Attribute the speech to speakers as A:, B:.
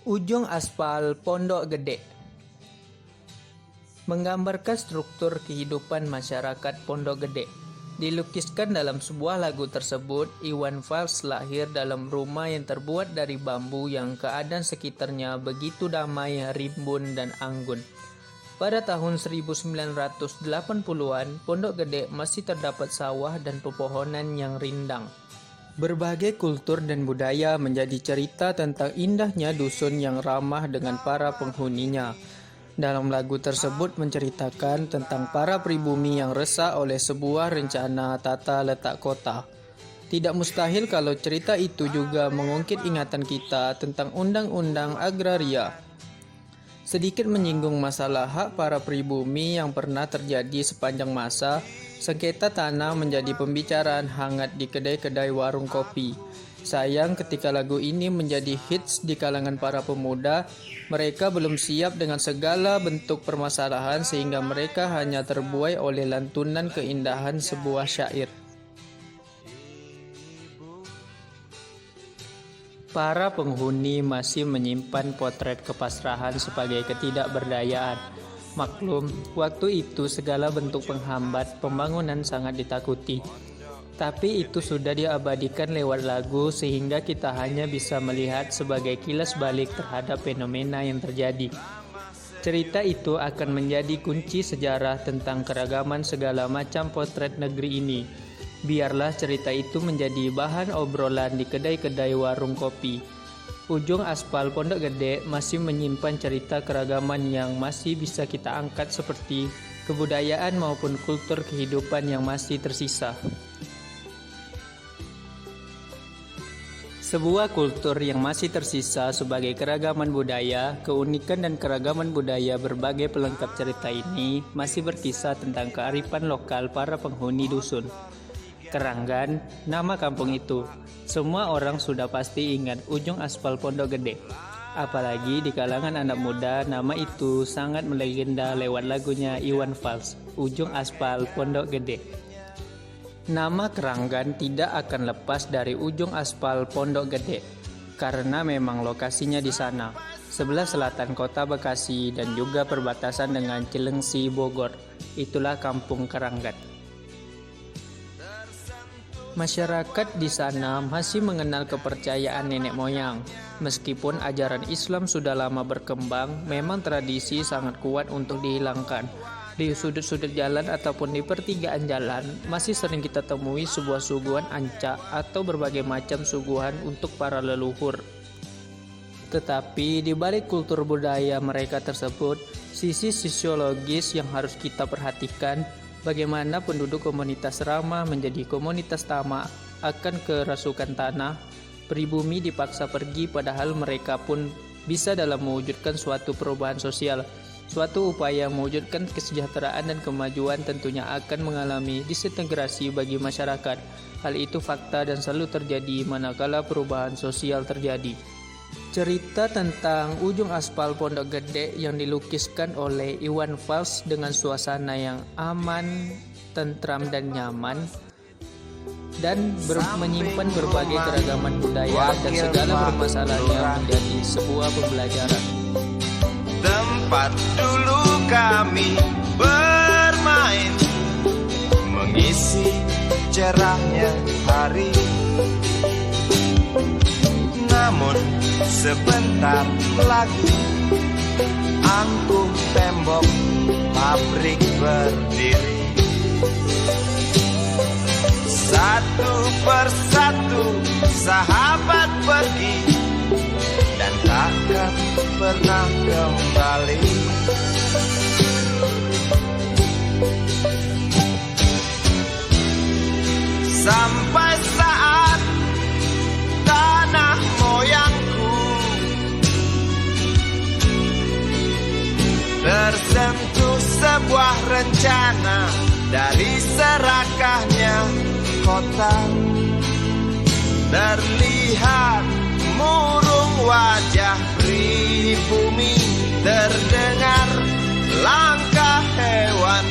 A: Ujung aspal Pondok Gede menggambarkan struktur kehidupan masyarakat Pondok Gede. Dilukiskan dalam sebuah lagu tersebut, Iwan Fals lahir dalam rumah yang terbuat dari bambu yang keadaan sekitarnya begitu damai, rimbun, dan anggun. Pada tahun 1980-an, Pondok Gede masih terdapat sawah dan pepohonan yang rindang. Berbagai kultur dan budaya menjadi cerita tentang indahnya dusun yang ramah dengan para penghuninya. Dalam lagu tersebut menceritakan tentang para pribumi yang resah oleh sebuah rencana tata letak kota. Tidak mustahil kalau cerita itu juga mengungkit ingatan kita tentang undang-undang agraria. Sedikit menyinggung masalah hak para pribumi yang pernah terjadi sepanjang masa, sengketa tanah menjadi pembicaraan hangat di kedai-kedai warung kopi. Sayang ketika lagu ini menjadi hits di kalangan para pemuda, mereka belum siap dengan segala bentuk permasalahan sehingga mereka hanya terbuai oleh lantunan keindahan sebuah syair. Para penghuni masih menyimpan potret kepasrahan sebagai ketidakberdayaan. Maklum, waktu itu segala bentuk penghambat pembangunan sangat ditakuti. Tapi itu sudah diabadikan lewat lagu sehingga kita hanya bisa melihat sebagai kilas balik terhadap fenomena yang terjadi. Cerita itu akan menjadi kunci sejarah tentang keragaman segala macam potret negeri ini. Biarlah cerita itu menjadi bahan obrolan di kedai-kedai warung kopi. Ujung aspal Pondok Gede masih menyimpan cerita keragaman yang masih bisa kita angkat seperti kebudayaan maupun kultur kehidupan yang masih tersisa. Sebuah kultur yang masih tersisa sebagai keragaman budaya, keunikan dan keragaman budaya berbagai pelengkap cerita ini masih berkisah tentang kearifan lokal para penghuni dusun. Keranggan, nama kampung itu. Semua orang sudah pasti ingat ujung aspal Pondok Gede. Apalagi di kalangan anak muda, nama itu sangat melegenda lewat lagunya Iwan Fals, Ujung Aspal Pondok Gede. Nama Keranggan tidak akan lepas dari ujung aspal Pondok Gede, karena memang lokasinya di sana, sebelah selatan kota Bekasi dan juga perbatasan dengan Cilengsi, Bogor. Itulah kampung Keranggan. Masyarakat di sana masih mengenal kepercayaan nenek moyang. Meskipun ajaran Islam sudah lama berkembang, memang tradisi sangat kuat untuk dihilangkan. Di sudut-sudut jalan ataupun di pertigaan jalan, masih sering kita temui sebuah suguhan ancak atau berbagai macam suguhan untuk para leluhur. Tetapi di balik kultur budaya mereka tersebut, sisi sosiologis yang harus kita perhatikan, bagaimana penduduk komunitas ramah menjadi komunitas tamak akan kerasukan tanah, pribumi dipaksa pergi padahal mereka pun bisa dalam mewujudkan suatu perubahan sosial. Suatu upaya mewujudkan kesejahteraan dan kemajuan tentunya akan mengalami disintegrasi bagi masyarakat. Hal itu fakta dan selalu terjadi manakala perubahan sosial terjadi. Cerita tentang ujung aspal Pondok Gede yang dilukiskan oleh Iwan Fals dengan suasana yang aman, tentram dan nyaman, dan menyimpan berbagai keragaman budaya dan segala permasalahannya menjadi sebuah pembelajaran.
B: Tempat dulu kami bermain, mengisi cerahnya hari. Namun sebentar lagi angkuh tembok pabrik berdiri. Satu persatu sahabat pergi dan takkan pernah kembali. Sampai saat tanah moyangku tersentuh sebuah rencana dari serakahnya kota. Terlihat murung wajah pribumi, terdengar langkah hewan